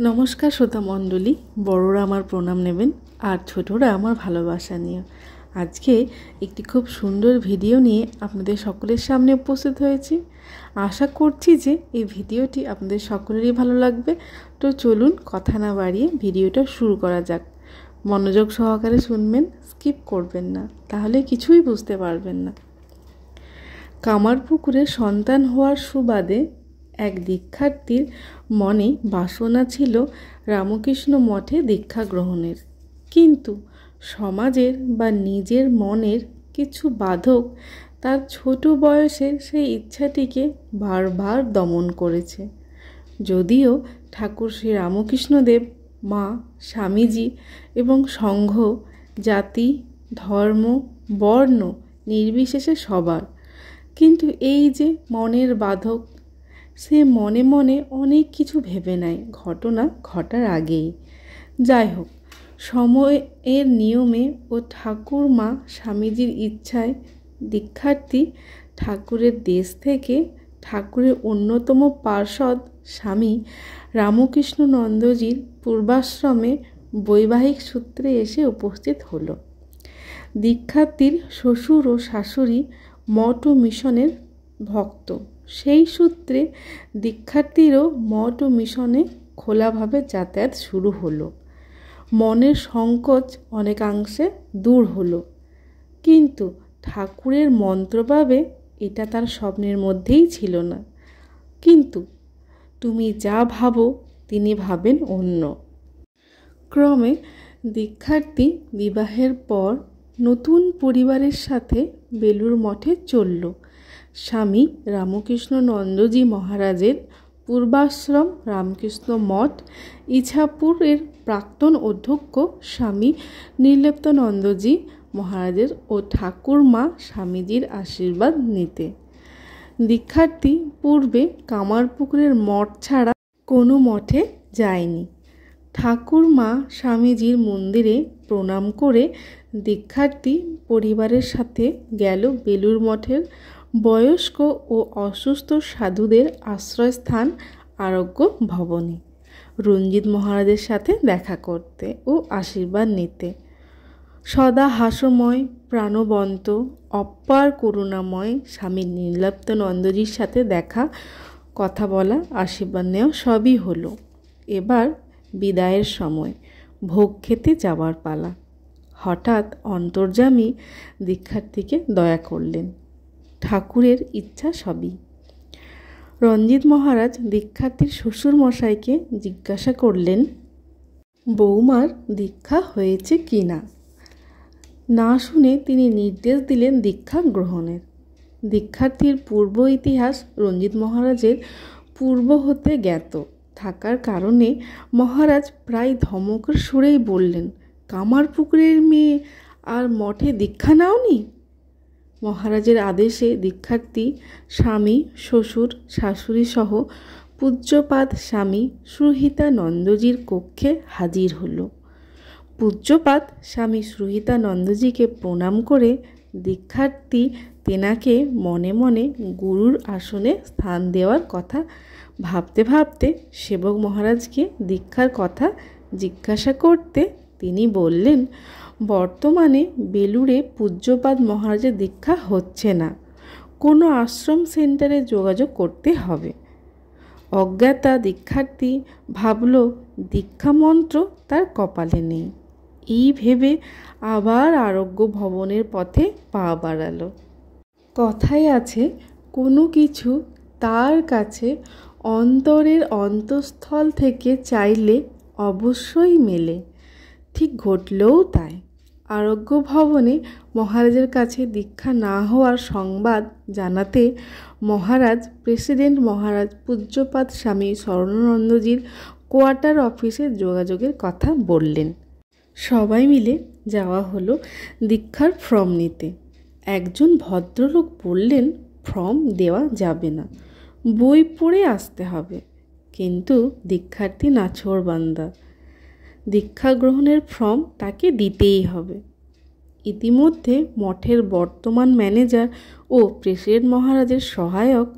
নমস্কার শ্রোতা মণ্ডলী, বড়রা আমার প্রণাম নেবেন আর ছোটরা আমার ভালোবাসা নিয়ে আজকে একটি খুব সুন্দর ভিডিও নিয়ে আপনাদের সকলের সামনে উপস্থিত হয়েছি। আশা করছি যে এই ভিডিওটি আপনাদের সকলেরই ভালো লাগবে। তো চলুন কথা না বাড়িয়ে ভিডিওটা শুরু করা যাক। মনোযোগ সহকারে শুনবেন, স্কিপ করবেন না, তাহলে কিছুই বুঝতে পারবেন না। কামারপুকুরে সন্তান হওয়ার সুবাদে এক দীক্ষার্থীর মনে বাসনা ছিল রামকৃষ্ণ মঠে দীক্ষা গ্রহণের, কিন্তু সমাজের বা নিজের মনের কিছু বাধক তার ছোট বয়সের সেই ইচ্ছাটিকে বারবার দমন করেছে। যদিও ঠাকুর শ্রী রামকৃষ্ণদেব, মা, স্বামীজি এবং সংঘ জাতি, ধর্ম, বর্ণ নির্বিশেষে সবার, কিন্তু এই যে মনের বাধক, সে মনে মনে অনেক কিছু ভেবে নেয় ঘটনা ঘটার আগেই। যাই হোক, সময়ের নিয়মে ও ঠাকুর মা স্বামীজির ইচ্ছায় দীক্ষার্থী ঠাকুরের দেশ থেকে ঠাকুরের অন্যতম পার্ষদ স্বামী রামকৃষ্ণ নন্দজির পূর্বাশ্রমে বৈবাহিক সূত্রে এসে উপস্থিত হলো। দীক্ষার্থীর শ্বশুর ও শাশুড়ি মঠ ও মিশনের ভক্ত, সেই সূত্রে দীক্ষার্থীরও মঠ ও মিশনে খোলাভাবে যাতায়াত শুরু হলো। মনের সংকোচ অনেকাংশে দূর হলো, কিন্তু ঠাকুরের মন্ত্র পাবে এটা তার স্বপ্নের মধ্যেই ছিল না। কিন্তু তুমি যা ভাবো তিনি ভাবেন অন্য। ক্রমে দীক্ষার্থী বিবাহের পর নতুন পরিবারের সাথে বেলুড় মঠে চলল। স্বামী রামকৃষ্ণ নন্দজি মহারাজের পূর্বাশ্রম রামকৃষ্ণ মঠ ইছাপুরের প্রাক্তন অধ্যক্ষ স্বামী নির্লিপ্তানন্দজি মহারাজের ও ঠাকুর মা স্বামীজির আশীর্বাদ নিতে। দীক্ষার্থী পূর্বে কামারপুকুরের মঠ ছাড়া কোনো মঠে যায়নি। ঠাকুর মা স্বামীজির মন্দিরে প্রণাম করে দীক্ষার্থী পরিবারের সাথে গেল বেলুড় মঠের বয়স্ক ও অসুস্থ সাধুদের আশ্রয়স্থান আরোগ্য ভবনে রঞ্জিত মহারাজের সাথে দেখা করতে ও আশীর্বাদ নিতে। সদা হাস্যময়, প্রাণবন্ত, অপার করুণাময় স্বামী নির্লিপ্তানন্দজির সাথে দেখা, কথা বলা, আশীর্বাদ নেওয়া সবই হলো। এবার বিদায়ের সময়, ভোগ খেতে যাওয়ার পালা। হঠাৎ অন্তর্যামী দীক্ষার্থীকে দয়া করলেন। ঠাকুরের ইচ্ছা সবই। রঞ্জিত মহারাজ দীক্ষার্থীর শ্বশুর মশাইকে জিজ্ঞাসা করলেন, বৌমার দীক্ষা হয়েছে কি না। না শুনে তিনি নির্দেশ দিলেন দীক্ষা গ্রহণের। দীক্ষার্থীর পূর্ব ইতিহাস রঞ্জিত মহারাজের পূর্ব হতে জ্ঞাত থাকার কারণে মহারাজ প্রায় ধমকের সুরেই বললেন, কামারপুকুরের মেয়ে আর মঠে দীক্ষা নাওনি। মহারাজের আদেশে দীক্ষার্থী স্বামী, শ্বশুর, শাশুড়ি সহ পূজ্যপাদ স্বামী সুহিতানন্দজির কক্ষে হাজির হলো। পূজ্যপাদ স্বামী সুহিতানন্দজিকে প্রণাম করে দীক্ষার্থী তেনাকে মনে মনে গুরুর আসনে স্থান দেওয়ার কথা ভাবতে ভাবতে সেবক মহারাজকে দীক্ষার কথা জিজ্ঞাসা করতে তিনি বললেন, বর্তমানে বেলুড়ে পূজ্যপাদ মহারাজের দীক্ষা হচ্ছে না, কোনো আশ্রম সেন্টারে যোগাযোগ করতে হবে। অজ্ঞাতা দীক্ষার্থী ভাবল দীক্ষা মন্ত্র তার কপালে নেই। এই ভেবে আবার আরোগ্য ভবনের পথে পা বাড়ালো। কথায় আছে, কোনো কিছু তার কাছে অন্তরের অন্তঃস্থল থেকে চাইলে অবশ্যই মেলে। ঠিক ঘটলেও তাই। আরোগ্য ভবনে মহারাজের কাছে দীক্ষা না হওয়ার সংবাদ জানাতে মহারাজ প্রেসিডেন্ট মহারাজ পূজ্যপাদ স্বামী স্বর্ণানন্দজির কোয়ার্টার অফিসে যোগাযোগের কথা বললেন। সবাই মিলে যাওয়া হলো দীক্ষার ফর্ম নিতে। একজন ভদ্রলোক বললেন, ফর্ম দেওয়া যাবে না, বই পড়ে আসতে হবে। কিন্তু দীক্ষার্থী নাছোড়বান্দা, দীক্ষা গ্রহণের ফর্ম তাকে দিতেই হবে। ইতিমধ্যে মঠের বর্তমান ম্যানেজার ও প্রেসিডেন্ট মহারাজের সহায়ক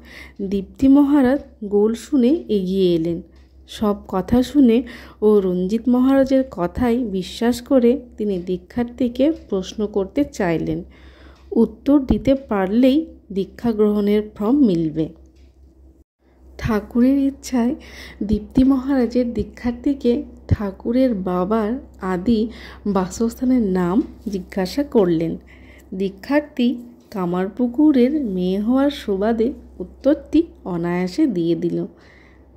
দীপ্তি মহারাজ গোল শুনে এগিয়ে এলেন। সব কথা শুনে ও রঞ্জিত মহারাজের কথাই বিশ্বাস করে তিনি দীক্ষার্থীকে প্রশ্ন করতে চাইলেন। উত্তর দিতে পারলেই দীক্ষা গ্রহণের ফর্ম মিলবে। ঠাকুরের ইচ্ছায় দীপ্তি মহারাজের দীক্ষার্থীকে ঠাকুরের বাবার আদি বাসস্থানের নাম জিজ্ঞাসা করলেন। দীক্ষার্থী কামারপুকুরের মেয়ে হওয়ার সুবাদে উত্তরটি অনায়াসে দিয়ে দিল।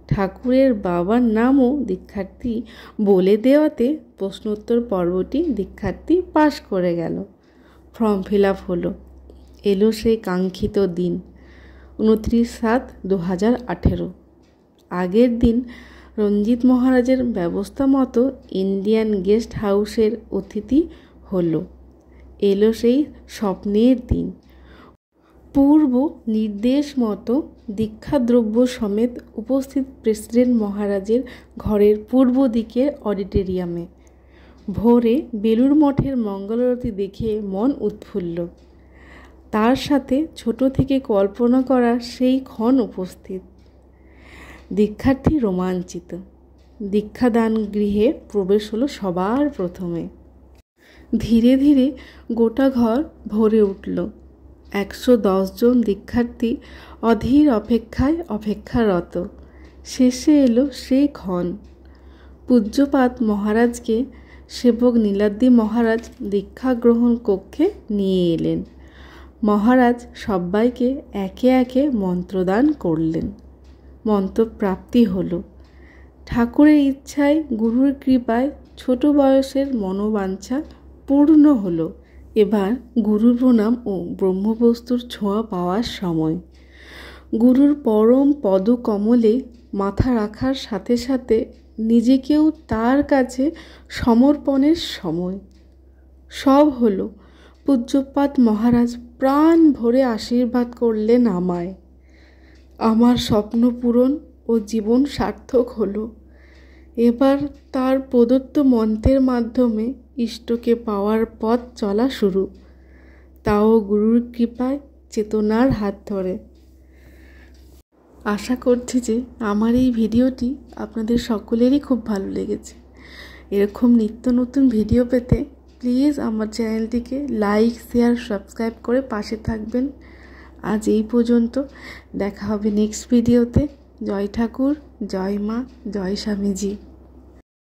ঠাকুরের বাবার নামও দীক্ষার্থী বলে দেওয়াতে প্রশ্নোত্তর পর্বটি দীক্ষার্থী পাশ করে গেল। ফর্ম ফিল আপ হলো। এলো সেই কাঙ্ক্ষিত দিন, 29/7/2018। আগের দিন রঞ্জিত মহারাজের ব্যবস্থা মতো ইন্ডিয়ান গেস্ট হাউসের অতিথি হলো। এলো সেই স্বপ্নের দিন। পূর্ব নির্দেশ মতো দীক্ষাদ্রব্য সমেত উপস্থিত প্রেসিডেন্ট মহারাজের ঘরের পূর্ব দিকের অডিটোরিয়ামে। ভোরে বেলুড় মঠের মঙ্গলারতি দেখে মন উৎফুল্ল। তার সাথে ছোট থেকে কল্পনা করা সেই ক্ষণ উপস্থিত। দীক্ষার্থী রোমাঞ্চিত। দীক্ষাদান গৃহে প্রবেশ হলো সবার প্রথমে। ধীরে ধীরে গোটা ঘর ভরে উঠল। 110 জন দীক্ষার্থী অধীর অপেক্ষায় অপেক্ষারত। শেষে এলো সেই ক্ষণ। পূজ্যপাদ মহারাজকে সেবক নীলাদ্রি মহারাজ দীক্ষা গ্রহণ কক্ষে নিয়ে এলেন। মহারাজ সবাইকে একে একে মন্ত্রদান করলেন। মন্ত্রপ্রাপ্তি হলো। ঠাকুরের ইচ্ছায় গুরুর কৃপায় ছোট বয়সের মনোবাঞ্ছা পূর্ণ হলো। এবার গুরুর প্রণাম ও ব্রহ্মবস্তুর ছোঁয়া পাওয়ার সময়। গুরুর পরম পদকমলে মাথা রাখার সাথে সাথে নিজেকেও তার কাছে সমর্পণের সময়। সব হলো। পূজ্যপাদ মহারাজ প্রাণ ভরে আশীর্বাদ করলেন আমায়। আমার স্বপ্ন পূরণ ও জীবন সার্থক হলো। এবার তার প্রদত্ত মন্ত্রের মাধ্যমে ইষ্টকে পাওয়ার পথ চলা শুরু, তাও গুরুর কৃপায় চেতনার হাত ধরে। আশা করছি যে আমার এই ভিডিওটি আপনাদের সকলেরই খুব ভালো লেগেছে। এরকম নিত্য নতুন ভিডিও পেতে প্লিজ আমার চ্যানেলটিকে লাইক, শেয়ার, সাবস্ক্রাইব করে পাশে থাকবেন। আজ এই পর্যন্ত। দেখা হবে নেক্সট ভিডিওতে। জয় ঠাকুর, জয় মা, জয় স্বামীজি।